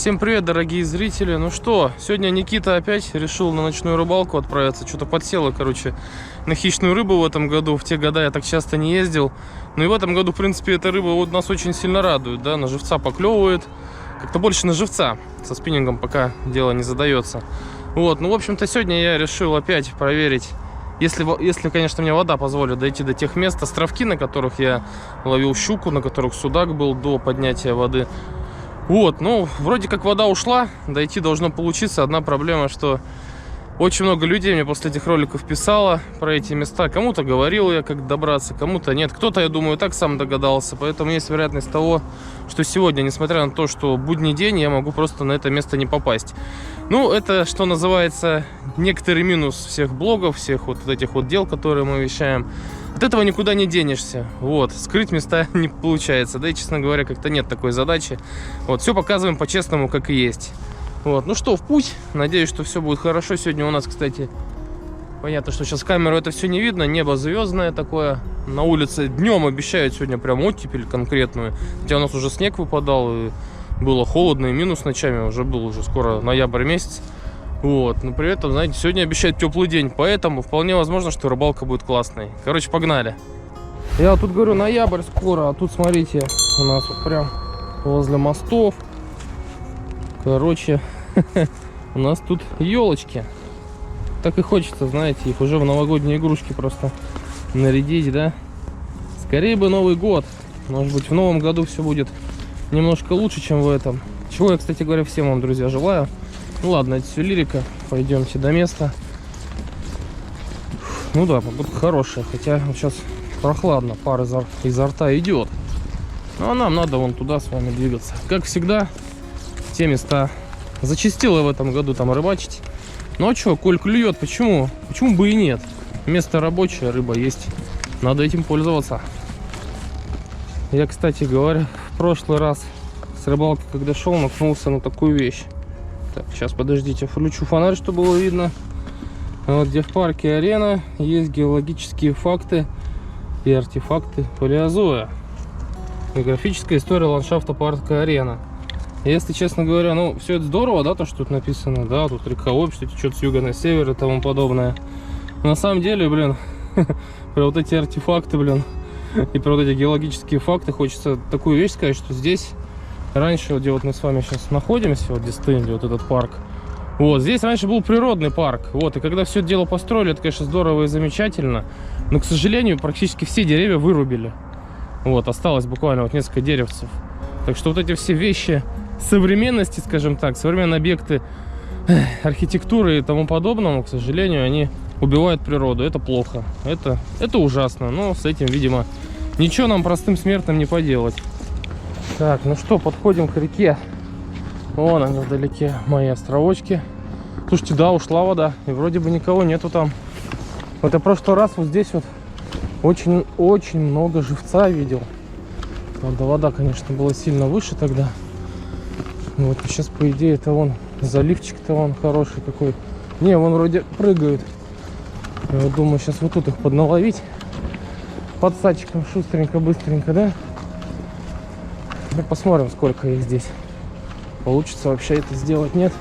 Всем привет, дорогие зрители. Ну что, сегодня Никита опять решил на ночную рыбалку отправиться. Что-то подсело, короче, на хищную рыбу в этом году. В те года я так часто не ездил. Ну и в этом году, в принципе, эта рыба вот нас очень сильно радует, да, на живца поклевывает. Как-то больше на живца. Со спиннингом пока дело не задается. Вот, ну, в общем-то, сегодня я решил опять проверить, если, конечно, мне вода позволит дойти до тех мест, островки, на которых я ловил щуку, на которых судак был до поднятия воды. Вот, ну, вроде как вода ушла, дойти должно получиться. Одна проблема, что очень много людей мне после этих роликов писало про эти места. Кому-то говорил я, как добраться, кому-то нет. Кто-то, я думаю, так сам догадался. Поэтому есть вероятность того, что сегодня, несмотря на то, что будний день, я могу просто на это место не попасть. Ну, это, что называется, некоторый минус всех блогов, всех вот этих вот дел, которые мы вещаем. От этого никуда не денешься. Вот, скрыть места не получается. Да и, честно говоря, как-то нет такой задачи. Вот, все показываем по-честному, как и есть. Вот, ну что, в путь. Надеюсь, что все будет хорошо. Сегодня у нас, кстати, понятно, что сейчас в камеру это все не видно. Небо звездное такое. На улице днем обещают сегодня прям оттепель конкретную. Хотя у нас уже снег выпадал, и было холодно, и минус ночами. Уже был уже скоро ноябрь месяц. Вот, но при этом, знаете, сегодня обещают теплый день. Поэтому вполне возможно, что рыбалка будет классной. Короче, погнали. Я тут говорю, ноябрь скоро. А тут, смотрите, у нас вот прям возле мостов. Короче, у нас тут елочки. Так и хочется, знаете, их уже в новогодние игрушки просто нарядить, да? Скорее бы Новый год. Может быть, в новом году все будет немножко лучше, чем в этом. Чего я, кстати говоря, всем вам, друзья, желаю. Ну ладно, это все лирика. Пойдемте до места. Ну да, погода хорошая. Хотя вот сейчас прохладно, пар изо рта идет. Ну а нам надо вон туда с вами двигаться. Как всегда, те места. Зачастило в этом году там рыбачить. Ну а что, коль клюет, почему? Почему бы и нет? Место рабочее, рыба есть. Надо этим пользоваться. Я, кстати говоря, в прошлый раз с рыбалки, когда шел, наткнулся на такую вещь. Так, сейчас, подождите, включу фонарь, чтобы было видно. Вот где в парке Арена есть геологические факты и артефакты палеозоя. Географическая история ландшафта парка Арена. Если честно говоря, ну, все это здорово, да, то, что тут написано, да, тут река Обь, что течет с юга на север и тому подобное. Но на самом деле, блин, про вот эти артефакты, блин, и про вот эти геологические факты хочется такую вещь сказать, что здесь раньше, где вот мы с вами сейчас находимся, вот где стоим, где вот этот парк, вот, здесь раньше был природный парк, вот, и когда все это дело построили, это, конечно, здорово и замечательно, но, к сожалению, практически все деревья вырубили, вот, осталось буквально вот несколько деревцев, так что вот эти все вещи современности, скажем так, современные объекты архитектуры и тому подобному, к сожалению, они убивают природу, это плохо, это ужасно, но с этим, видимо, ничего нам, простым смертным, не поделать. Так, ну что, подходим к реке. Вон они вдалеке, мои островочки. Слушайте, да, ушла вода, и вроде бы никого нету там. Вот я в прошлый раз вот здесь вот очень много живца видел. Правда, вода, конечно, была сильно выше тогда. Вот, сейчас, по идее, это вон заливчик-то вон хороший какой. Не, вон вроде прыгают. Я вот думаю, сейчас вот тут их подналовить. Подсадчиком шустренько, быстренько, да? Ну, посмотрим, сколько их здесь. Получится вообще это сделать, нет?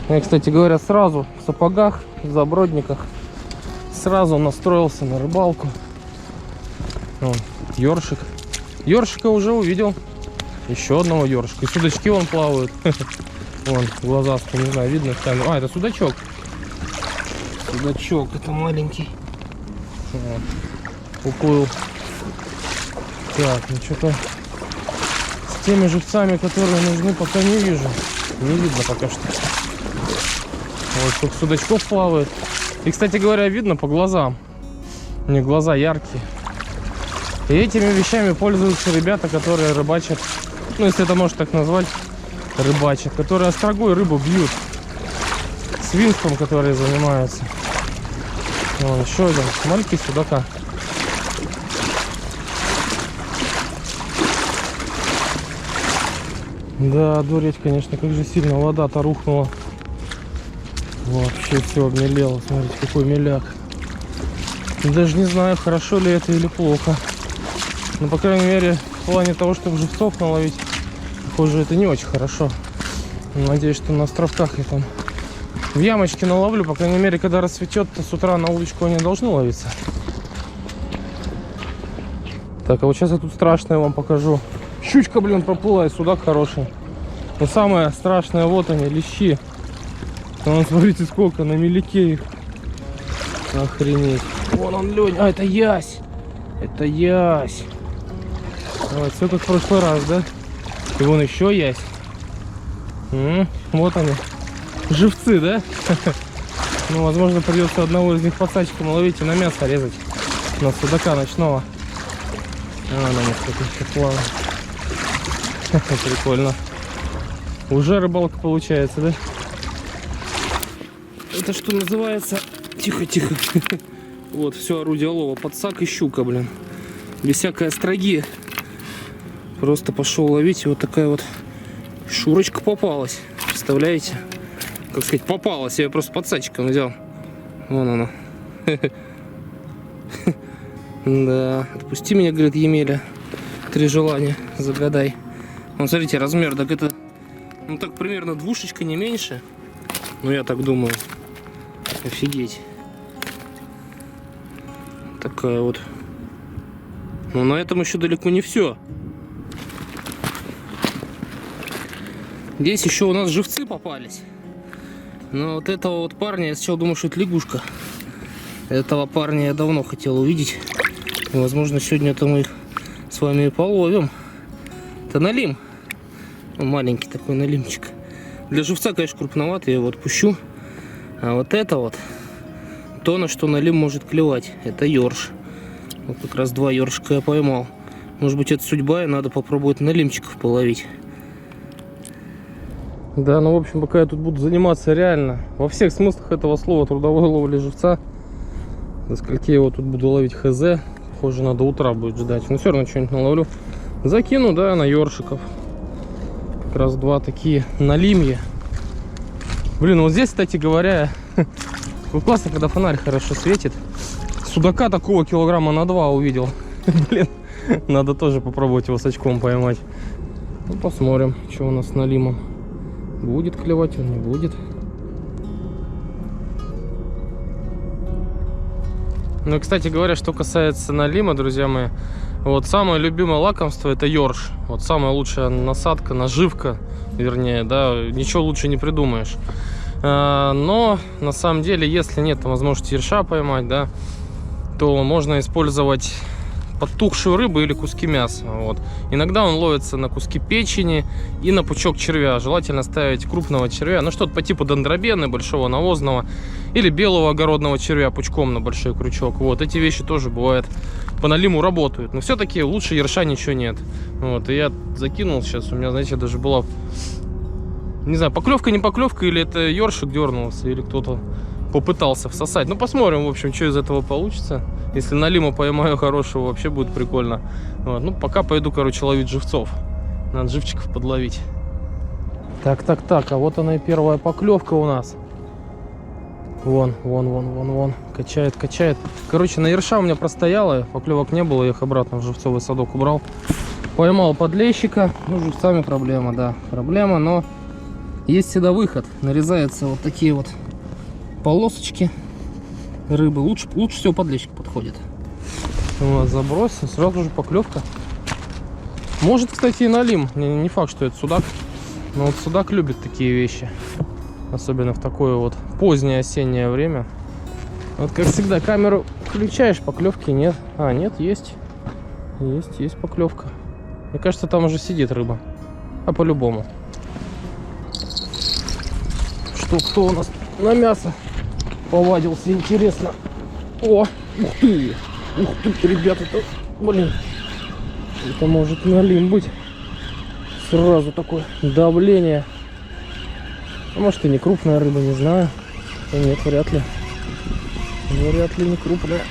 Я, кстати говоря, сразу в сапогах, в забродниках сразу настроился на рыбалку. Вон, ёршик. Ёршика уже увидел. Еще одного ёршика. И судачки вон плавают. Вон, глазастый, не знаю, видно в камеру. А, это судачок. Судачок, это маленький. Вот. Уплыл. Так, ну что-то с теми живцами, которые нужны, пока не вижу. Не видно пока что. Вот сколько судачков плавает. И, кстати говоря, видно по глазам. У них глаза яркие. И этими вещами пользуются ребята, которые рыбачат. Ну, если это можно так назвать, рыбачат. Которые острогой рыбу бьют. Свинством, которые занимаются. Вон, еще один. Маленький судака. Да, дуреть, конечно, как же сильно вода-то рухнула. Вообще все обмелело. Смотрите, какой меляк. Даже не знаю, хорошо ли это или плохо. Но, по крайней мере, в плане того, чтобы живцов наловить, похоже, это не очень хорошо. Надеюсь, что на островках я там в ямочке наловлю. По крайней мере, когда рассветет, то с утра на удочку они должны ловиться. Так, а вот сейчас я тут страшное вам покажу. Щучка, блин, проплыла, и судак хороший. Но самое страшное, вот они, лещи. Вон, смотрите, сколько на мелике их. Охренеть. Вон он, Лёнь. А, это ясь. Это ясь. Вот, все как в прошлый раз, да? И вон еще ясь. Вот они. Живцы, да? Ну, возможно, придется одного из них подсачком ловить и на мясо резать. На судака ночного. А, на несколько еще плавает. Прикольно. Уже рыбалка получается, да? Это что называется? Тихо, тихо. Вот, все орудие лова. Подсак и щука, блин. Без всякой остроги. Просто пошел ловить, и вот такая вот шурочка попалась. Представляете? Как сказать, попалась. Я ее просто подсачком взял. Вон она. Да. Отпусти меня, говорит Емеля. 3 желания. Загадай. Вон, смотрите, размер. Так это, ну так примерно двушечка, не меньше. Ну, я так думаю. Офигеть. Такая вот. Но на этом еще далеко не все. Здесь еще у нас живцы попались. Но вот этого вот парня, я сначала думал, что это лягушка. Этого парня я давно хотел увидеть. И, возможно, сегодня-то мы их с вами и половим. Это налим. Маленький такой налимчик. Для живца, конечно, крупноватый, я его отпущу. А вот это вот, то, на что налим может клевать, это ёрш. Вот как раз 2 ёршика я поймал. Может быть, это судьба, и надо попробовать налимчиков половить. Да, ну, в общем, пока я тут буду заниматься реально во всех смыслах этого слова трудовой ловли живца, до скольки я его тут буду ловить, хз. Похоже, надо утра будет ждать. Но все равно что-нибудь наловлю. Закину, да, на ёршиков. Как раз 2 такие налимья. Блин, вот здесь, кстати говоря, классно, когда фонарь хорошо светит. Судака такого килограмма на 2 увидел. Блин, надо тоже попробовать его с очком поймать. Ну, посмотрим, что у нас с налимом. Будет клевать он, не будет. Ну и, кстати говоря, что касается налима, друзья мои, вот самое любимое лакомство — это ёрш. Вот самая лучшая насадка, наживка, вернее, да, ничего лучше не придумаешь. Но на самом деле, если нет возможности ерша поймать, да, то можно использовать подтухшую рыбу или куски мяса. Вот. Иногда он ловится на куски печени и на пучок червя. Желательно ставить крупного червя, ну что-то по типу дендробены, большого навозного, или белого огородного червя пучком на большой крючок. Вот эти вещи тоже бывает по налиму работают, но все-таки лучше ерша ничего нет. Вот, и я закинул сейчас, у меня, знаете, даже была, не знаю, поклевка, не поклевка, или это ершик дернулся, или кто-то попытался всосать. Ну, посмотрим, в общем, что из этого получится. Если налима поймаю хорошего, вообще будет прикольно. Вот. Ну, пока пойду, короче, ловить живцов. Надо живчиков подловить. Так, а вот она и первая поклевка у нас. Вон. Качает. Короче, на ерша у меня простояла, поклевок не было, я их обратно в живцовый садок убрал. Поймал подлещика. Ну, с живцами проблема, да. Проблема, но есть всегда выход. Нарезаются вот такие вот полосочки рыбы. Лучше всего подлещик подходит. Вот, забросил, сразу же поклевка. Может, кстати, и налим. Не факт, что это судак. Но вот судак любит такие вещи. Особенно в такое вот позднее осеннее время. Вот как всегда, камеру включаешь, поклевки нет. А, нет, есть. Есть поклевка. Мне кажется, там уже сидит рыба. А по-любому. Что, кто у нас на мясо повадился, интересно. О, ух ты, ребята, блин, это может налим быть. Сразу такое давление. А может и не крупная рыба, не знаю. Нет, вряд ли не крупная.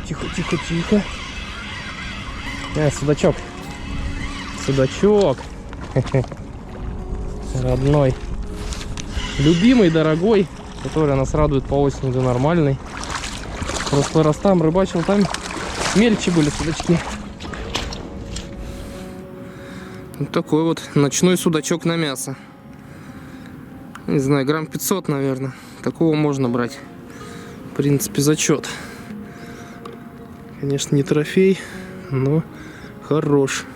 Тихо. Судачок. Родной. Любимый, дорогой, который нас радует по осени, да нормальный. В прошлый раз там рыбачил, там мельче были судачки. Вот такой вот ночной судачок на мясо. Не знаю, грамм 500, наверное. Такого можно брать. В принципе, зачет. Конечно, не трофей, но хорош.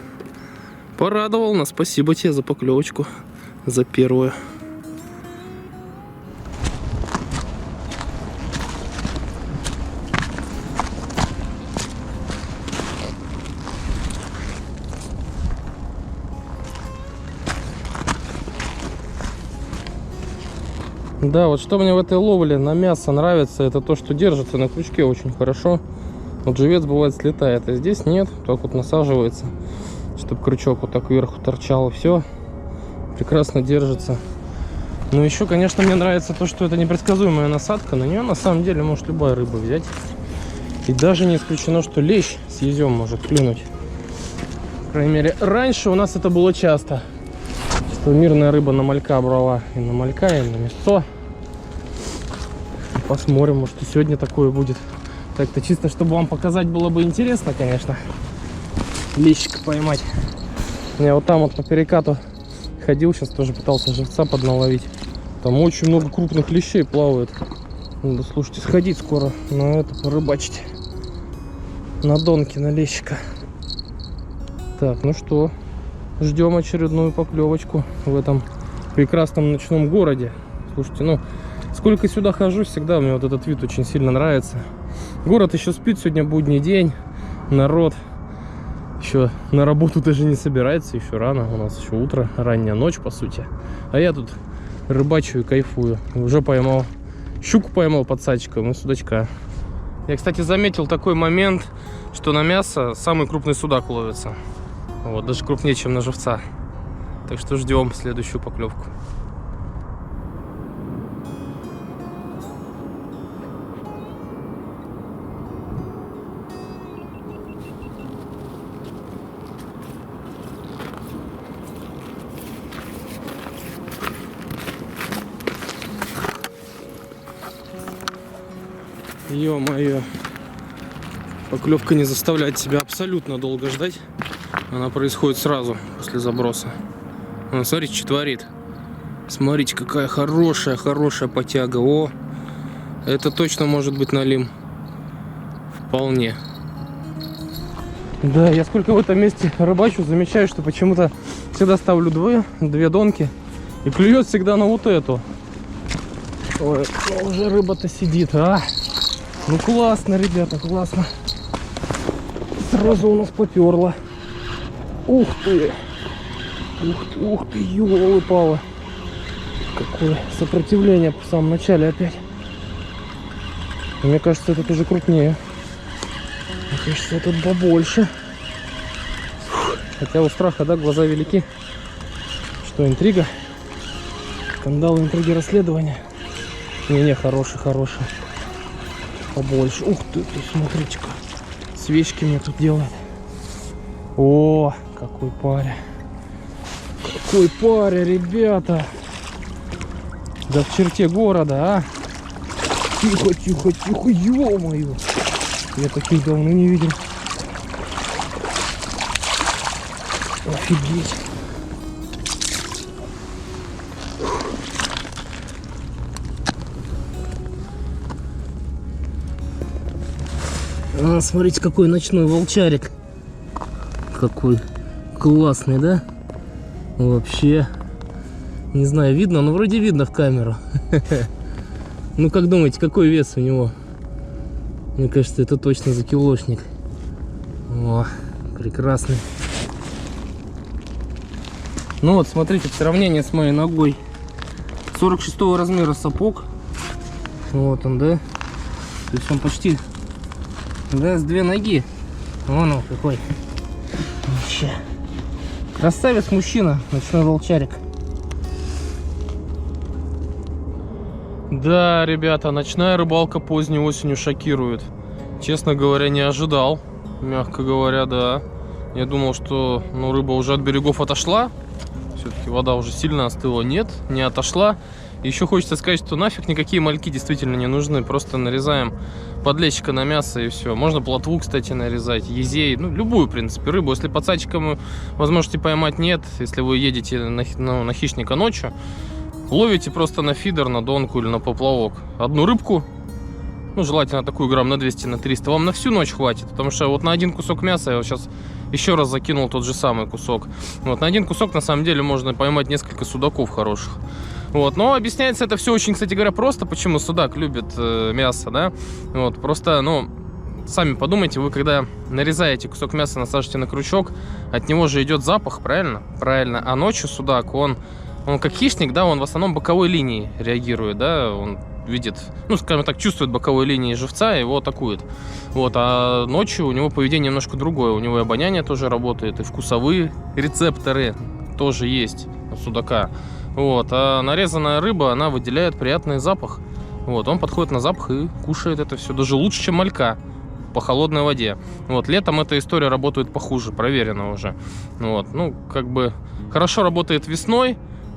Порадовал нас. Спасибо тебе за поклевочку. За первую. Да, вот что мне в этой ловле на мясо нравится, это то, что держится на крючке очень хорошо. Вот живец бывает слетает, а здесь нет, так вот насаживается, чтобы крючок вот так вверху торчал, и все прекрасно держится. Но еще, конечно, мне нравится то, что это непредсказуемая насадка, на нее на самом деле может любая рыба взять. И даже не исключено, что лещ с езем может клюнуть. По крайней мере, раньше у нас это было часто. Что мирная рыба на малька брала и на малька, и на мясо. Посмотрим, может и сегодня такое будет. Так-то чисто, чтобы вам показать, было бы интересно, конечно. Лещика поймать. Я вот там вот по перекату ходил, сейчас тоже пытался живца подналовить. Там очень много крупных лещей плавает. Надо, слушайте, сходить скоро на это, порыбачить. На донке, на лещика. Так, ну что, ждем очередную поклевочку в этом прекрасном ночном городе. Слушайте, ну, сколько сюда хожу, всегда мне вот этот вид очень сильно нравится. Город еще спит, сегодня будний день. Народ еще на работу даже не собирается, еще рано. У нас еще утро, ранняя ночь, по сути. А я тут рыбачу и кайфую. Уже поймал щуку, поймал подсадчиком и судачка. Я, кстати, заметил такой момент, что на мясо самый крупный судак ловится. Вот, даже крупнее, чем на живца. Так что ждем следующую поклевку. Ё-моё. Поклевка не заставляет себя абсолютно долго ждать. Она происходит сразу после заброса. Смотрите, что творит. Смотрите, какая хорошая потяга. О, это точно может быть налим. Вполне. Да, я сколько в этом месте рыбачу, замечаю, что почему-то всегда ставлю две донки. И клюет всегда на вот эту. Ой, уже рыба-то сидит, а. Ну классно, ребята, классно. Сразу у нас поперло. Ух ты! Ух ты, ёлы-палы. Какое сопротивление в самом начале опять. Мне кажется, этот уже крупнее. Мне кажется, этот побольше. Хотя у страха, да, глаза велики. Что, интрига? Скандалы, интриги, расследования. Не, хороший. Побольше. Ух ты, смотрите-ка. Свечки мне тут делают. О, какой паря. Какой паря, ребята. Да в черте города, а. Тихо, ё-моё. Я таких давно не видел. Офигеть. А, смотрите, какой ночной волчарик. Какой классный, да? Вообще. Не знаю, видно, но вроде видно в камеру. Ну, как думаете, какой вес у него? Мне кажется, это точно закилошник. О, прекрасный. Ну вот, смотрите, в сравнении с моей ногой. 46 размера сапог. Вот он, да? То есть он почти, да, с две ноги. Вон он какой. Вообще. Красавец мужчина, ночной волчарик. Да, ребята, ночная рыбалка поздней осенью шокирует. Честно говоря, не ожидал. Мягко говоря, да. Я думал, что рыба уже от берегов отошла. Все-таки вода уже сильно остыла. Нет, не отошла. Еще хочется сказать, что нафиг никакие мальки действительно не нужны. Просто нарезаем подлещика на мясо и все. Можно плотву, кстати, нарезать, езей, ну, любую, в принципе, рыбу. Если подсадчиком возможности поймать нет, если вы едете на хищника ночью, ловите просто на фидер, на донку или на поплавок одну рыбку. Ну, желательно такую грамм на 200, на 300. Вам на всю ночь хватит, потому что вот на один кусок мяса, я вот сейчас еще раз закинул тот же самый кусок. Вот, на один кусок, на самом деле, можно поймать несколько судаков хороших. Вот, но объясняется это все очень, кстати говоря, просто, почему судак любит мясо, да. Вот, просто, ну, сами подумайте, вы когда нарезаете кусок мяса, насаживаете на крючок, от него же идет запах, правильно? Правильно. А ночью судак, он как хищник, да, он в основном боковой линией реагирует, да, он видит, ну, скажем так, чувствует боковой линии живца и его атакует. Вот, а ночью у него поведение немножко другое. У него и обоняние тоже работает, и вкусовые рецепторы тоже есть у судака. Вот, а нарезанная рыба, она выделяет приятный запах. Вот, он подходит на запах и кушает это все. Даже лучше, чем малька по холодной воде. Вот, летом эта история работает похуже, проверено уже. Вот, ну, как бы хорошо работает весной,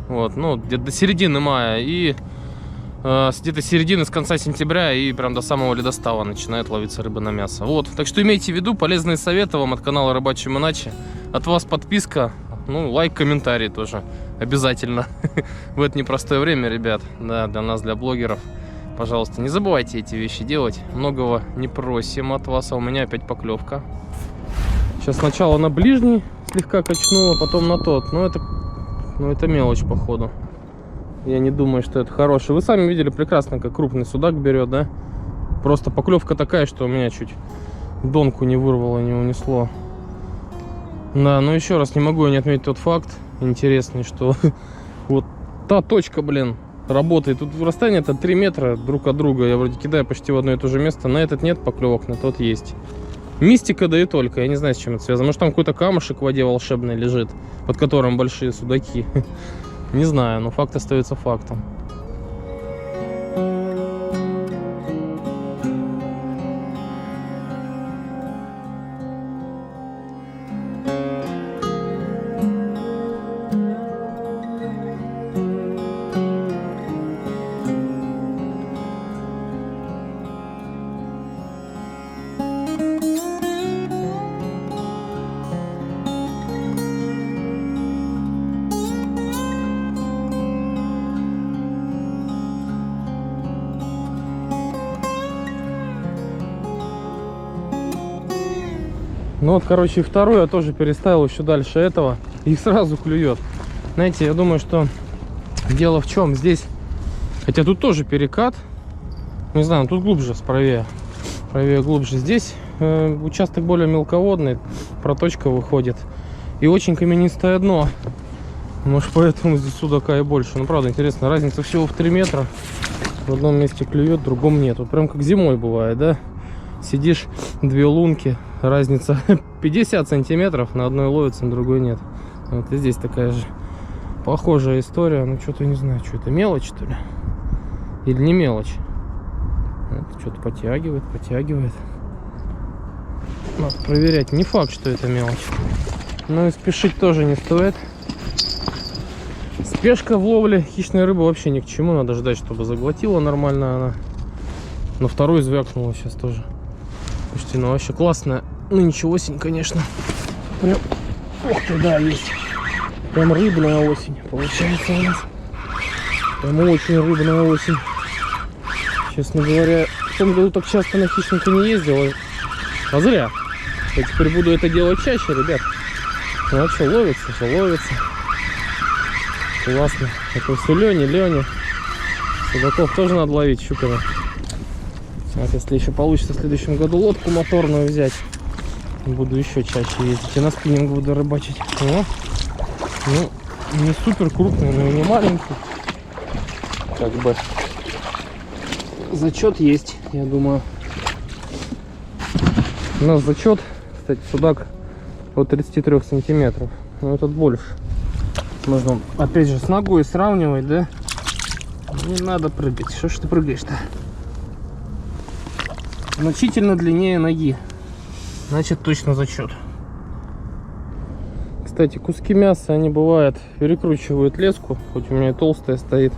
вот, ну, где-то до середины мая и где-то середины, с конца сентября и прям до самого ледостава начинает ловиться рыба на мясо. Вот, так что имейте в виду, полезные советы вам от канала Рыбачим иначе. От вас подписка, ну, лайк, комментарий тоже обязательно. В это непростое время, ребят, да, для нас, для блогеров. Пожалуйста, не забывайте эти вещи делать. Многого не просим от вас, а у меня опять поклевка. Сейчас сначала на ближний слегка качнула, потом на тот. Но это мелочь, походу. Я не думаю, что это хороший. Вы сами видели прекрасно, как крупный судак берет, да? Просто поклевка такая, что у меня чуть донку не вырвало, не унесло. Да, но еще раз не могу не отметить тот факт интересный, что вот та точка, блин, работает. Тут расстояние-то 3 метра друг от друга. Я вроде кидаю почти в одно и то же место. На этот нет поклевок, на тот есть. Мистика, да и только. Я не знаю, с чем это связано. Может, там какой-то камушек в воде волшебный лежит, под которым большие судаки. Не знаю, но факт остается фактом. Ну вот, короче, вторую я тоже переставил еще дальше этого. И сразу клюет. Знаете, я думаю, что дело в чем здесь. Хотя тут тоже перекат. Не знаю, тут глубже, правее. Правее, глубже. Здесь участок более мелководный. Проточка выходит. И очень каменистое дно. Может, поэтому здесь судака и больше. Ну, правда, интересно. Разница всего в 3 метра. В одном месте клюет, в другом нет. Вот прям как зимой бывает, да? Сидишь, 2 лунки. Разница 50 сантиметров, на одной ловится, на другой нет. Вот и здесь такая же похожая история. Ну, что-то не знаю, что это, мелочь, что ли? Или не мелочь? Что-то подтягивает. Надо проверять. Не факт, что это мелочь. Но и спешить тоже не стоит. Спешка в ловле хищной рыбы вообще ни к чему. Надо ждать, чтобы заглотила нормально она. Но второй звякнула сейчас тоже. Слушайте, ну вообще классная. Ну ничего, осень, конечно. Прям, ох ты, да, есть. Прям рыбная осень получается у нас. Прям очень рыбная осень. Честно говоря, в том году так часто на хищника не ездил. А зря. Я теперь буду это делать чаще, ребят. Ну а что, ловится, Классно. Это все Лёня. Судаков тоже надо ловить щуками. Вот если еще получится в следующем году лодку моторную взять, буду еще чаще ездить и на спиннинг буду рыбачить. Ну, не супер крупный, но и не маленький. Как бы зачет есть, я думаю. У нас зачет, кстати, судак от 33 сантиметров. Но этот больше. Можно опять же с ногой сравнивать, да? Не надо прыгать. Что ж ты прыгаешь-то? Значительно длиннее ноги. Значит, точно зачет. Кстати, куски мяса, они бывают, перекручивают леску. Хоть у меня и толстая стоит.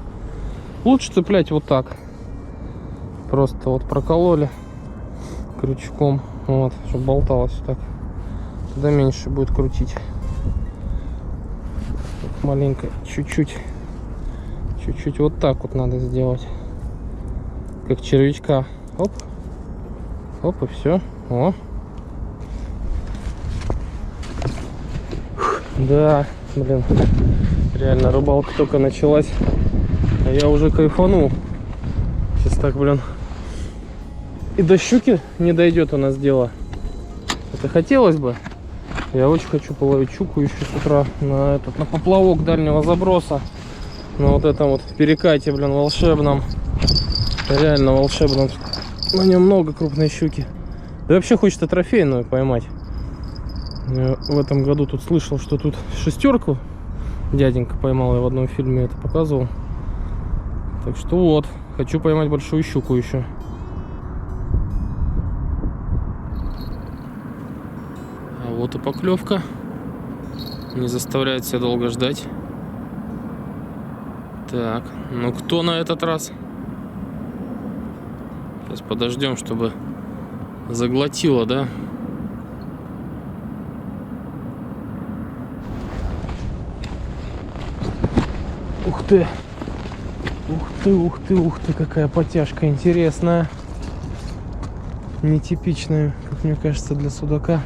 Лучше цеплять вот так. Просто вот прокололи крючком, вот, чтобы болталось вот так. Тогда меньше будет крутить. Так, маленько, чуть-чуть вот так вот надо сделать. Как червячка. Оп. Оп, и все. О. Да, блин. Реально, рыбалка только началась. А я уже кайфанул. Сейчас так, блин. И до щуки не дойдет у нас дело. Это хотелось бы. Я очень хочу половить щуку еще с утра на поплавок дальнего заброса. На вот этом вот перекате, блин, волшебном. Реально волшебном. На нем много крупной щуки. Да вообще хочется трофейную поймать. Я в этом году тут слышал, что тут шестерку дяденька поймал. Я в одном фильме это показывал. Так что вот, хочу поймать большую щуку еще. А вот и поклевка. Не заставляет себя долго ждать. Так, ну кто на этот раз? Сейчас подождем, чтобы заглотило, да? Ух ты! Ух ты, ух ты, ух ты, какая потяжка интересная. Нетипичная, как мне кажется, для судака.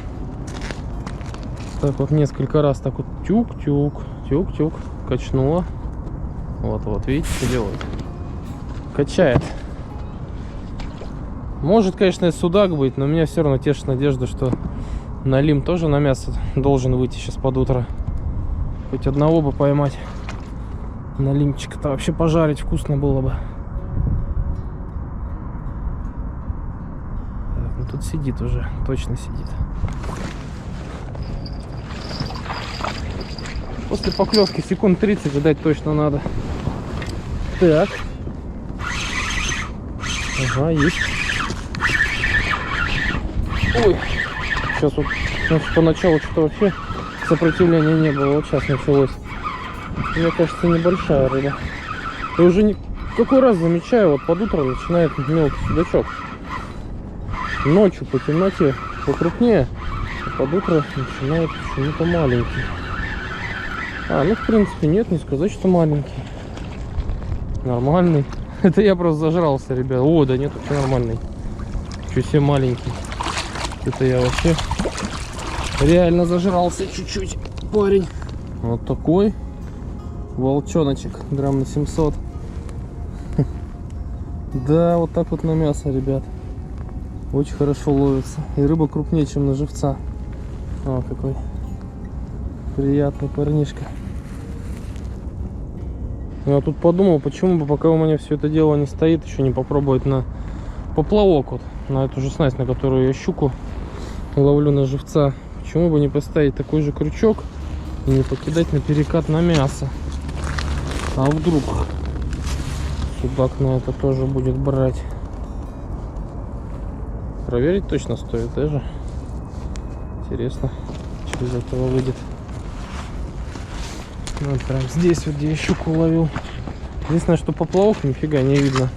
Так вот несколько раз так вот тюк-тюк, тюк-тюк, качнула. Вот, видите, что делает? Качает. Может, конечно, и судак быть, но меня все равно тешит надежда, что налим тоже на мясо должен выйти сейчас под утро. Хоть одного бы поймать. Налимчика-то вообще пожарить вкусно было бы. Так, ну тут сидит уже, точно сидит. После поклевки секунд 30 ждать точно надо. Так. Ага, есть. Ой. Сейчас вот, поначалу что-то вообще сопротивления не было. Вот сейчас началось. Мне кажется, небольшая рыба. Я уже какой раз замечаю, вот под утро начинает мелкий судачок. Ночью по темноте покрупнее, а под утро начинает почему-то маленький. Ну в принципе нет, не сказать, что маленький. Нормальный. Это я просто зажрался, ребят. О, да нет, вообще нормальный. Чуть себе маленький. Это я вообще реально зажрался чуть-чуть, парень. Вот такой волчоночек, грамм на 700. Да, вот так вот на мясо, ребят. Очень хорошо ловится. И рыба крупнее, чем на живца. О, какой приятный парнишка. Я тут подумал, почему бы, пока у меня все это дело не стоит, еще не попробовать на поплавок, вот на эту же снасть, на которую я щуку ловлю на живца. Почему бы не поставить такой же крючок и не покидать на перекат на мясо? А вдруг судак на это тоже будет брать? Проверить точно стоит даже. Интересно, что из этого выйдет. Вот прям здесь вот, где я щуку ловил. Единственное, что поплавок нифига не видно.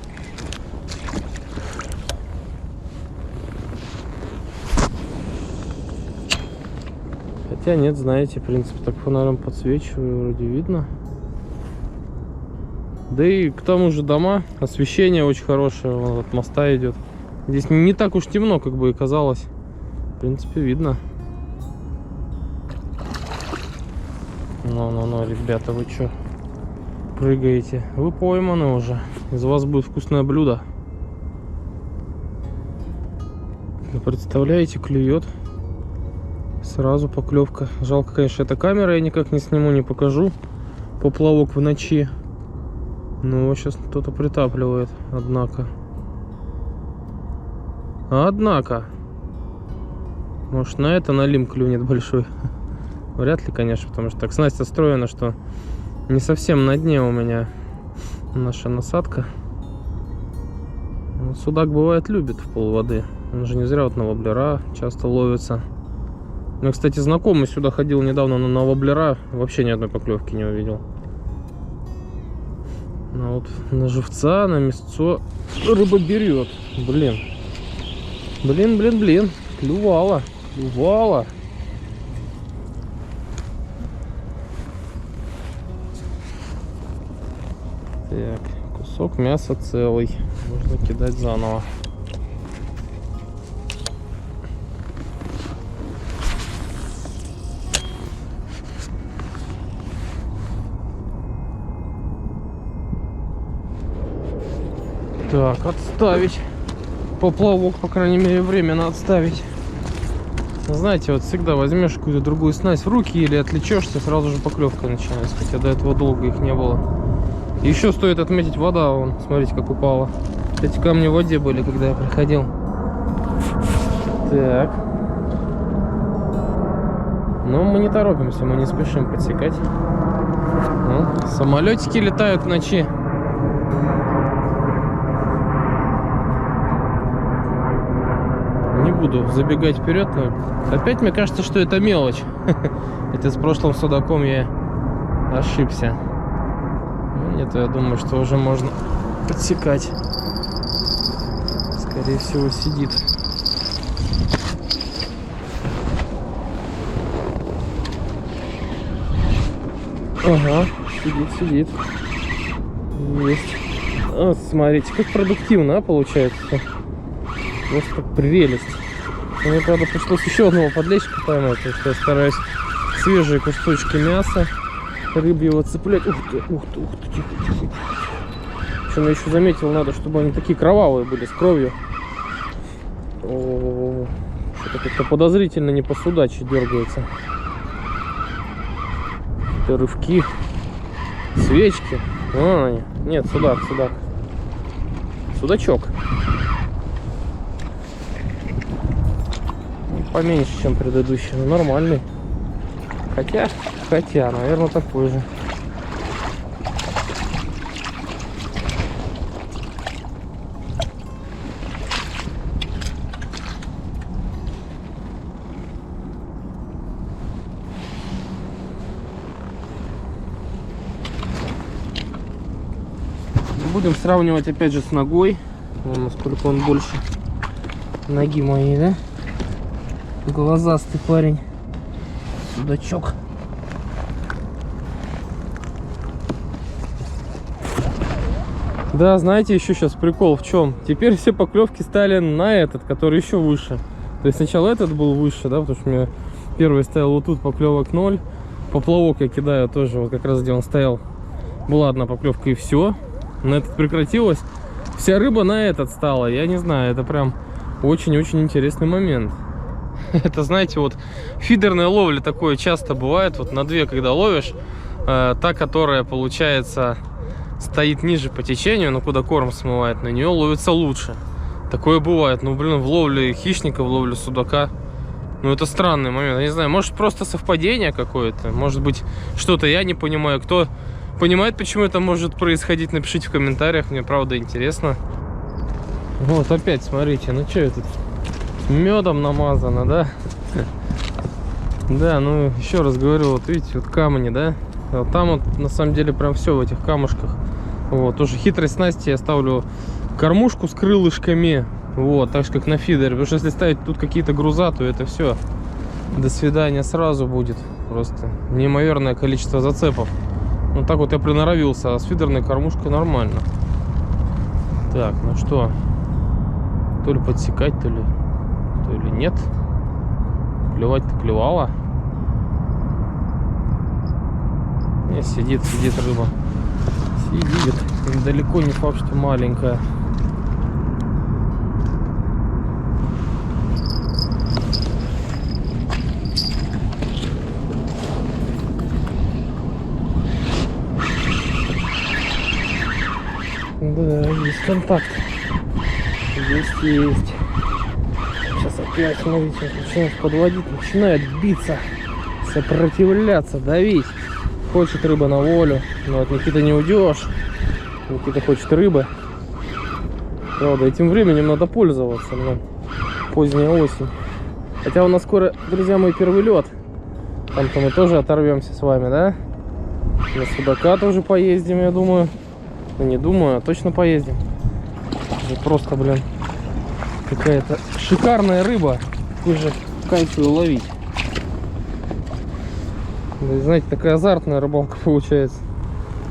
Хотя нет, знаете, в принципе, так фонарем подсвечиваю, вроде видно. Да и к тому же дома, освещение очень хорошее, вон от моста идет. Здесь не так уж темно, как бы и казалось. В принципе, видно. Ну, ребята, вы что, прыгаете? Вы пойманы уже. Из вас будет вкусное блюдо. Вы представляете, клюет. Сразу поклевка. Жалко, конечно, эта камера, я никак не сниму, не покажу. Поплавок в ночи. Ну, сейчас кто-то притапливает, однако. Может, на это налим клюнет большой. Вряд ли, конечно, потому что так снасть устроена, что не совсем на дне у меня наша насадка. Но судак бывает любит в полводы. Он же не зря вот на воблера часто ловится. Ну, кстати, знакомый сюда ходил недавно на воблера, вообще ни одной поклевки не увидел. Ну вот на живца, на мясцо рыба берет. Блин. Блин. Клювала. Так, кусок мяса целый. Можно кидать заново. Так, отставить. Поплавок, по крайней мере, временно отставить. Знаете, вот всегда возьмешь какую-то другую снасть в руки или отвлечешься, сразу же поклевка начинается. Хотя до этого долго их не было. Еще стоит отметить, вода, вон, смотрите, как упала. Эти камни в воде были, когда я приходил. Так. Но мы не торопимся, мы не спешим подсекать. Ну, самолетики летают в ночи. Не буду забегать вперед, но опять мне кажется, что это мелочь. Это с прошлым судаком я ошибся. Нет, я думаю, что уже можно подсекать. Скорее всего, сидит. Ага, сидит. Есть. Вот, смотрите, как продуктивно, получается. Просто как прелесть. Мне, правда, пришлось еще одного подлещика поймать, потому что я стараюсь свежие кусочки мяса рыбьего цеплять. Ух ты, тихо. Причем я еще заметил, надо, чтобы они такие кровавые были, с кровью. Что-то как-то подозрительно не по судачьи дергаются. Это рывки, свечки. Вон они. Нет, судак. Судачок. Поменьше, чем предыдущий, но нормальный. Хотя, наверное, такой же. Будем сравнивать опять же с ногой. Вон, насколько он больше ноги моей, да? Глазастый парень. Судачок. Да, знаете, еще сейчас прикол в чем? Теперь все поклевки стали на этот, который еще выше. То есть сначала этот был выше, да, потому что мне первый стоял вот тут, поклевок 0. Поплавок я кидаю тоже, вот как раз где он стоял. Была одна поклевка и все. На этот прекратилось. Вся рыба на этот стала. Я не знаю, это прям очень-очень интересный момент. Это, знаете, вот фидерная ловля такое часто бывает. Вот на две, когда ловишь, та, которая, получается, стоит ниже по течению, но куда корм смывает, на нее ловится лучше. Такое бывает. Ну, блин, в ловле хищника, в ловле судака, ну, это странный момент. Я не знаю, может, просто совпадение какое-то. Может быть, что-то я не понимаю. Кто понимает, почему это может происходить, напишите в комментариях. Мне, правда, интересно. Вот опять, смотрите, ну что это? Медом намазано, да? Да, ну еще раз говорю, вот видите, вот камни, да? Вот там вот на самом деле прям все в этих камушках. Вот, тоже хитрость снасти, я ставлю кормушку с крылышками. Вот, так же как на фидере. Потому что если ставить тут какие-то груза, то это все. До свидания сразу будет. Просто неимоверное количество зацепов. Ну так вот я приноровился, а с фидерной кормушкой нормально. Так, ну что? То ли подсекать, то ли нет. Клевать-то клевала. Не, сидит рыба. Сидит. Далеко не факт, что маленькая. Да, есть контакт. Есть. Сейчас опять, смотрите, начинает подводить, начинает биться, сопротивляться, давить. Хочет рыба на волю, но от Никиты не уйдешь. Никита хочет рыбы. Правда, этим временем надо пользоваться, но поздняя осень. Хотя у нас скоро, друзья мои, первый лед. Там-то мы тоже оторвемся с вами, да? На судака тоже поездим, я думаю. Да не думаю, точно поездим. Это просто, блин, какая-то шикарная рыба. Какой же кайф ее ловить. Да, знаете, такая азартная рыбалка получается.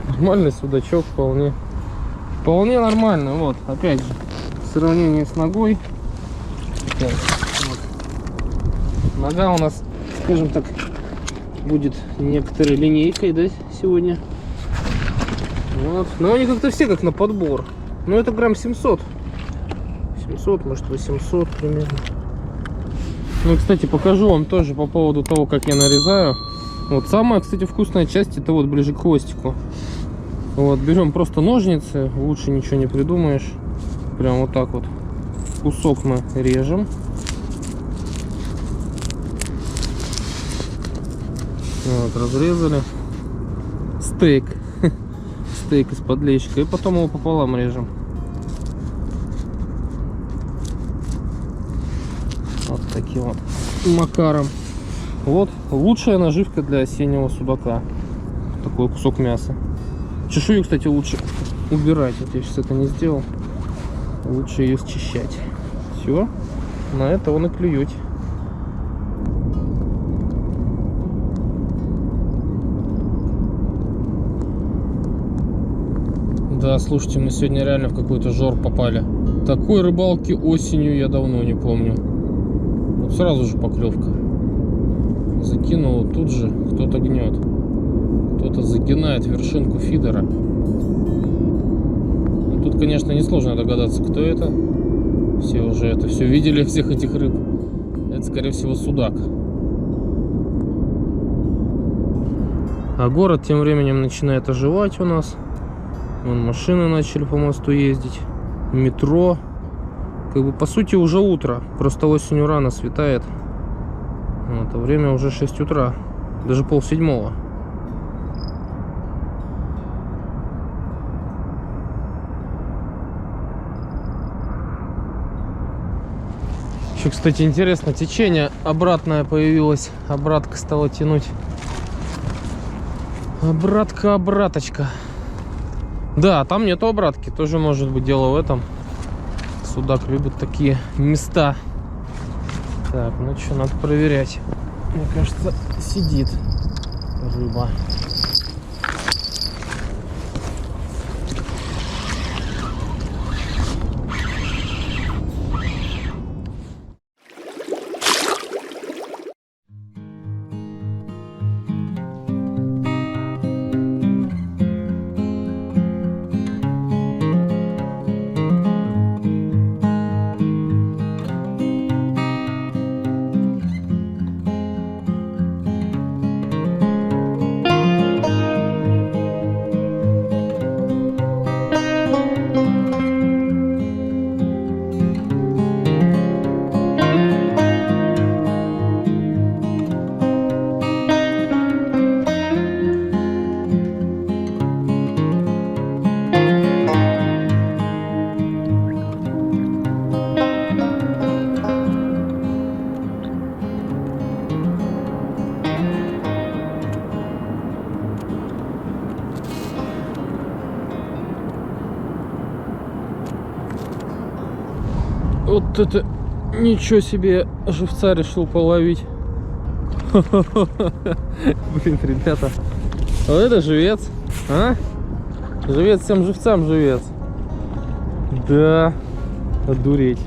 Нормальный судачок, вполне нормально. Вот, опять же, в сравнении с ногой. Так, вот. Нога у нас, скажем так, будет некоторой линейкой, да, сегодня. Вот. Но они как-то все как на подбор. Ну, это грамм 700. 700, может 800 примерно. Ну, кстати, покажу вам тоже по поводу того, как я нарезаю. Вот самая, кстати, вкусная часть — это вот ближе к хвостику. Вот, берем просто ножницы, лучше ничего не придумаешь. Прям вот так вот кусок мы режем. Вот, разрезали. Стейк. Стейк из подлещика. И потом его пополам режем. Вот таким вот макаром. Вот лучшая наживка для осеннего судака. Такой кусок мяса. Чешую, кстати, лучше убирать. Вот я сейчас это не сделал. Лучше ее счищать. Все. На это он и клюет. Да, слушайте, мы сегодня реально в какой-то жор попали. Такой рыбалки осенью я давно не помню. Вот сразу же поклевка. Закинул, тут же кто-то гнет. Кто-то загинает вершинку фидера. Ну, тут, конечно, несложно догадаться, кто это. Все уже это все видели, всех этих рыб. Это, скорее всего, судак. А город тем временем начинает оживать у нас. Вон машины начали по мосту ездить. Метро. Как бы по сути уже утро. Просто осенью рано светает. Вот, а время уже 6 утра. Даже 6:30. Еще, кстати, интересно, течение обратное появилось. Обратка стала тянуть. Обратка-обраточка. Да, там нету обратки. Тоже может быть дело в этом. Судак любит такие места. Так, ну что, надо проверять. Мне кажется, сидит рыба. Вот это ничего себе, живца решил половить. Блин, ребята, вот это живец, а? Живец всем живцам живец. Да, одуреть.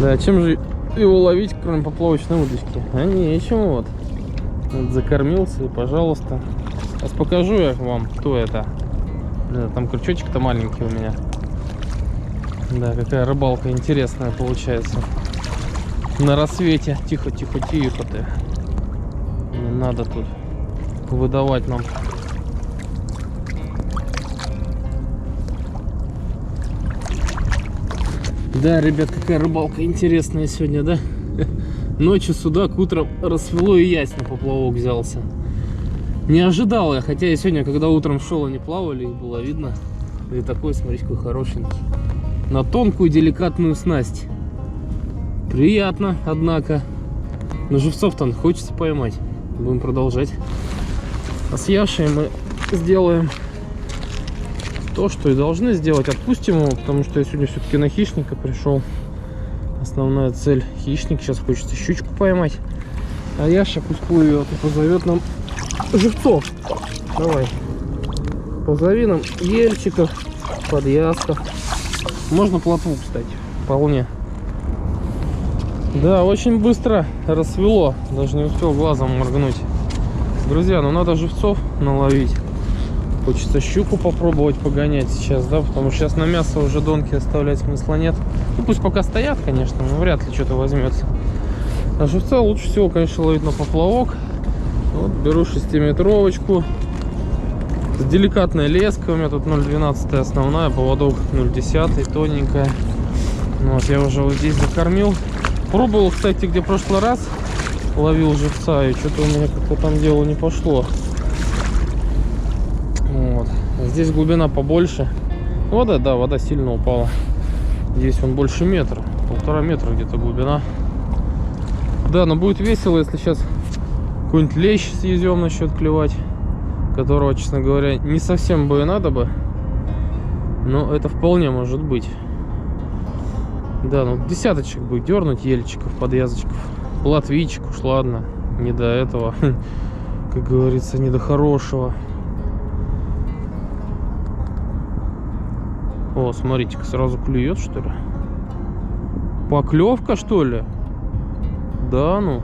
Да, чем же его ловить, кроме поплавочной удочки? А нечем вот. Закормился, и пожалуйста. Сейчас покажу я вам, кто это. Да, там крючочек-то маленький у меня. Да, какая рыбалка интересная получается. На рассвете. Тихо, тихо, тихо ты. Не надо тут выдавать нам. Да, ребят, какая рыбалка интересная сегодня, да? Ночью судак, утром рассвело и ясь на поплавок взялся. Не ожидал я, хотя я сегодня, когда утром шел, они плавали, их было видно. И такой, смотрите, какой хорошенький. На тонкую деликатную снасть. Приятно, однако. Но живцов-то хочется поймать. Будем продолжать. А с Яшей мы сделаем то, что и должны сделать. Отпустим его, потому что я сегодня все-таки на хищника пришел. Основная цель — хищник. Сейчас хочется щучку поймать. А Яша пусть плывет и позовет нам живцов. Давай. Позови нам ельчиков, подъязков. Можно плотву, кстати, вполне. Да, очень быстро рассвело. Даже не успел глазом моргнуть. Друзья, ну надо живцов наловить. Хочется щуку попробовать погонять сейчас, да, потому что сейчас на мясо уже донки оставлять смысла нет. Ну пусть пока стоят, конечно, но вряд ли что-то возьмется. А живца лучше всего, конечно, ловить на поплавок. Вот беру 6-метровочку с деликатной леской. У меня тут 0,12 основная, поводок 0,10, тоненькая. Ну, вот я уже вот здесь закормил. Пробовал, кстати, где в прошлый раз ловил живца, и что-то у меня как-то там дело не пошло. Вот. Здесь глубина побольше. Вода, да, вода сильно упала. Здесь он больше метра, 1,5 метра где-то глубина. Да, но будет весело, если сейчас какой-нибудь лещ съездем насчет клевать, которого, честно говоря, не совсем бы и надо бы, но это вполне может быть. Да, ну десяточек бы дернуть, ельчиков, подъязочков, плотвичек, уж ладно, не до этого, как говорится, не до хорошего. О, смотрите-ка, сразу клюет, что ли? Поклевка, что ли? Да, ну.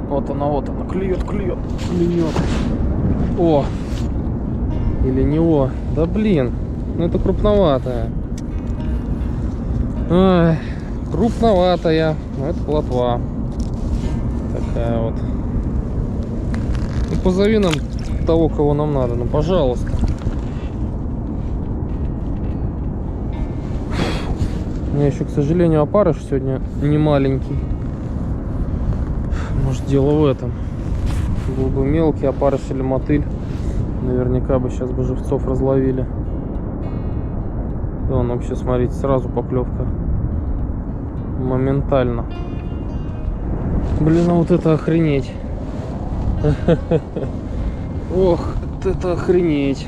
Вот она, клюет. О! Или не о? Да блин, ну это крупноватая. Ой, крупноватая, но это плотва. Такая вот. Ну позови нам того, кого нам надо, ну пожалуйста. У меня еще, к сожалению, опарыш сегодня не маленький. Может, дело в этом. Был бы мелкий опарыш или мотыль, наверняка бы сейчас бы живцов разловили. Да, ну вообще, смотрите, сразу поклевка. Моментально. Блин, а вот это охренеть. Ох, это охренеть.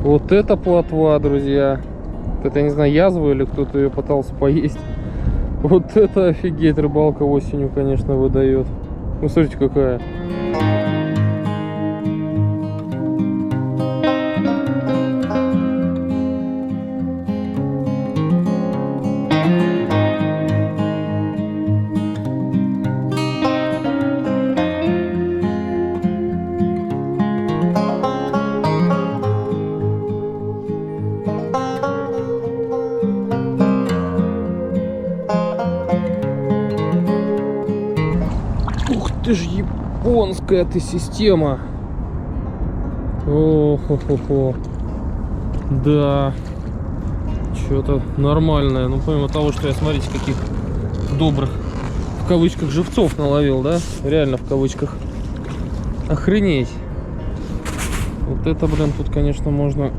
Вот это плотва, друзья. Это, я не знаю, язва или кто-то ее пытался поесть. Вот это офигеть, рыбалка осенью, конечно, выдает. Ну, смотрите, какая. Ты ж японская ты система. О-хо-хо-хо. Да. Что-то нормальное. Ну, помимо того, что я, смотрите, каких добрых, в кавычках, живцов наловил, да? Реально в кавычках. Охренеть. Вот это, блин, тут, конечно, можно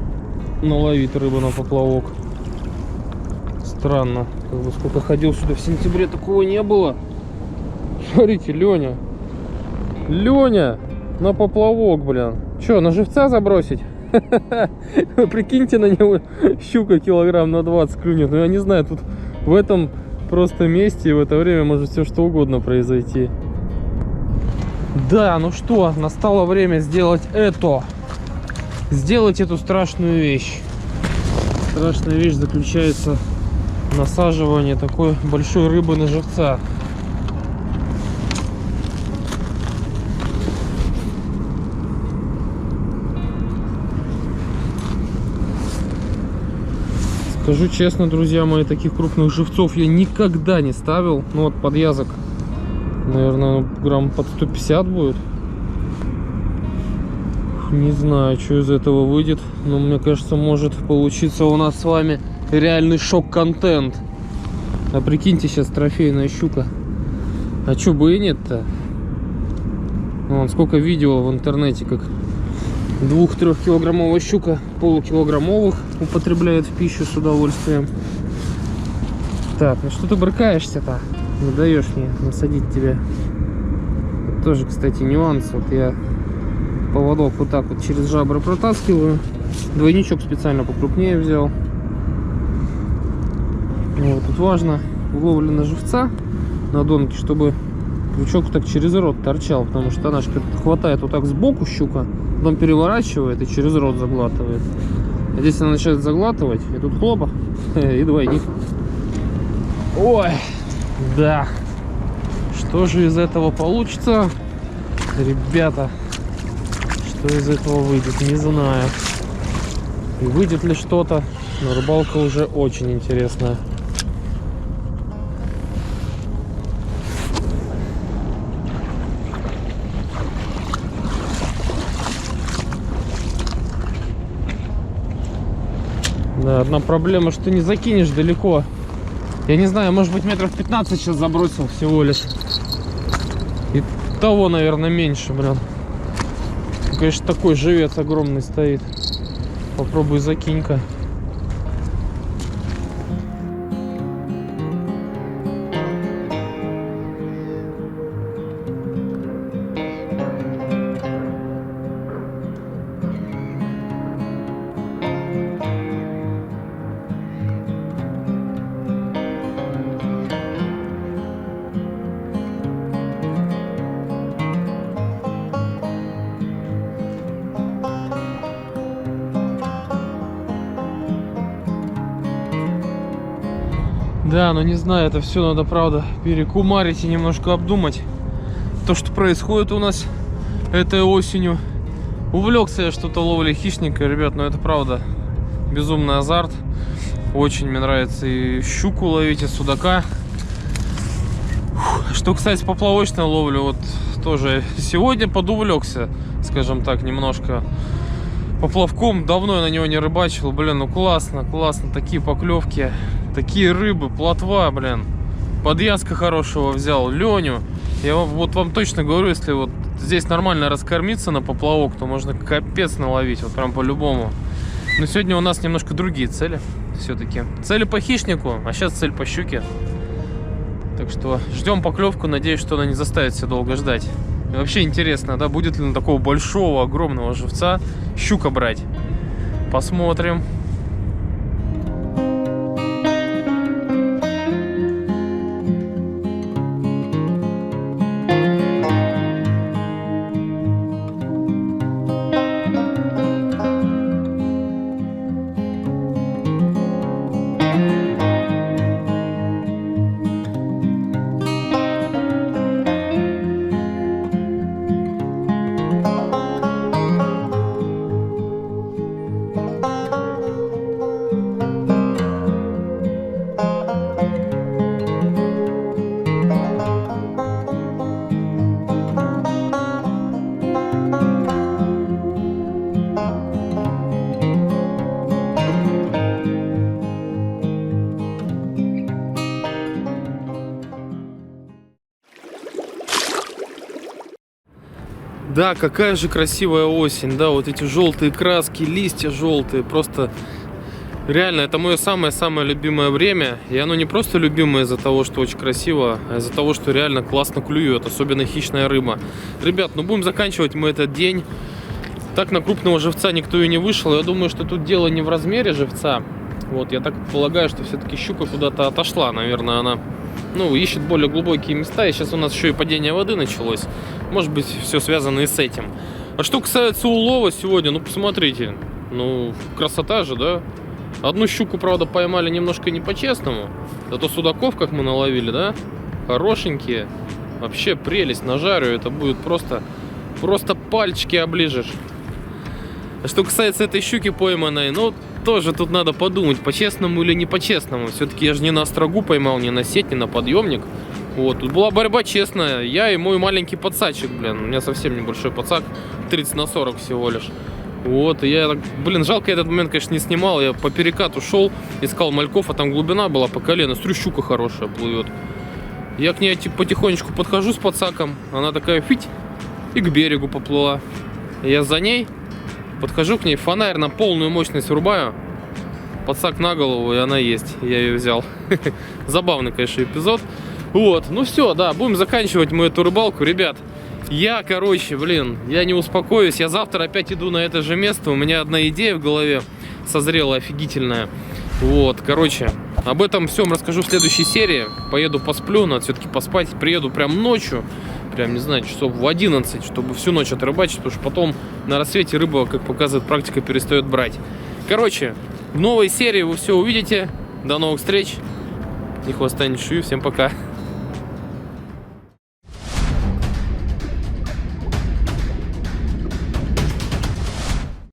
наловить рыбу на поплавок. Странно. Как бы сколько ходил сюда в сентябре, такого не было. Смотрите, Леня, на поплавок, блин. Че, на живца забросить? Прикиньте, на него щука килограмм на 20 клюнет. Ну, я не знаю, тут в этом просто месте и в это время может все что угодно произойти. Да, ну что, настало время сделать это. Сделать эту страшную вещь. Страшная вещь заключается в насаживании такой большой рыбы на живца. Скажу честно, друзья мои, таких крупных живцов я никогда не ставил. Ну вот подъязок, наверное, грамм под 150 будет. Не знаю, что из этого выйдет, но мне кажется, может получиться у нас с вами реальный шок-контент. А прикиньте, сейчас трофейная щука. А чё бы и нет-то? Вон сколько видео в интернете, как 2-3 килограммовая щука полукилограммовых употребляет в пищу с удовольствием. Так, ну что ты брыкаешься-то? Не даешь мне насадить тебя. Это тоже, кстати, нюанс. Вот я поводок вот так вот через жабры протаскиваю. Двойничок специально покрупнее взял. Вот, тут важно в ловле на живца, на донке, чтобы крючок так через рот торчал, потому что она хватает вот так сбоку щука, потом переворачивает и через рот заглатывает. А здесь она начинает заглатывать, и тут хлопа, и двойник. Ой, да. Что же из этого получится, ребята? Что из этого выйдет, не знаю. И выйдет ли что-то, но рыбалка уже очень интересная. Да, одна проблема, что не закинешь далеко. Я не знаю, может быть, метров 15 сейчас забросил всего лишь. И того, наверное, меньше, блин. Конечно, такой живец огромный стоит. Попробуй закинь-ка. Да, но не знаю, это все надо, правда, перекумарить и немножко обдумать. То, что происходит у нас этой осенью. Увлекся я что-то ловлей хищника, ребят, но это правда безумный азарт. Очень мне нравится и щуку ловить, и судака. Что, кстати, поплавочной ловлю, вот тоже сегодня подувлекся, скажем так, немножко поплавком. Давно я на него не рыбачил. Блин, ну классно, классно, такие поклевки. Такие рыбы, плотва, блин. Подвязка хорошего взял, Леню. Я вот вам точно говорю, если вот здесь нормально раскормиться на поплавок, то можно капец наловить, вот прям по-любому. Но сегодня у нас немножко другие цели все-таки. Цели по хищнику, а сейчас цель по щуке. Так что ждем поклевку, надеюсь, что она не заставит себя долго ждать. И вообще интересно, да, будет ли на такого большого, огромного живца щука брать. Посмотрим. Да, какая же красивая осень, да, вот эти желтые краски, листья желтые, просто реально, это мое самое-самое любимое время, и оно не просто любимое из-за того, что очень красиво, а из-за того, что реально классно клюет, особенно хищная рыба. Ребят, ну будем заканчивать мы этот день, так на крупного живца никто и не вышел, я думаю, что тут дело не в размере живца, вот, я так полагаю, что все-таки щука куда-то отошла, наверное, она... Ну, ищет более глубокие места, и сейчас у нас еще и падение воды началось. Может быть, все связано и с этим. А что касается улова сегодня, ну, посмотрите. Ну, красота же, да? Одну щуку, правда, поймали немножко не по-честному. Зато судаков, как мы наловили, да? Хорошенькие. Вообще прелесть, нажарю. Это будет просто пальчики оближешь. А что касается этой щуки пойманной, ну, тоже тут надо подумать, по-честному или не по-честному. Все-таки я же не на острогу поймал, не на сеть, не на подъемник. Вот, тут была борьба честная. Я и мой маленький подсачек, блин. У меня совсем небольшой подсак, 30 на 40 всего лишь. Вот, и я, блин, жалко, я этот момент, конечно, не снимал. Я по перекату шел, искал мальков, а там глубина была по колено. Смотрю, щука хорошая плывет. Я к ней типа потихонечку подхожу с подсаком. Она такая, фить, и к берегу поплыла. Я за ней подхожу к ней, фонарь на полную мощность врубаю, подсак на голову, и она есть. Я ее взял. Забавный, конечно, эпизод. Вот, ну все, да, будем заканчивать мы эту рыбалку. Ребят, Я, короче, блин, я не успокоюсь. Я завтра опять иду на это же место. У меня одна идея в голове созрела офигительная. Вот, короче, об этом всем расскажу в следующей серии. Поеду посплю, надо все-таки поспать. Приеду прям ночью, прям, не знаю, часов в 11, чтобы всю ночь отрыбачить, потому что потом на рассвете рыба, как показывает практика, перестает брать. Короче, в новой серии вы все увидите. До новых встреч. Ни хвоста, ни шеи. Всем пока.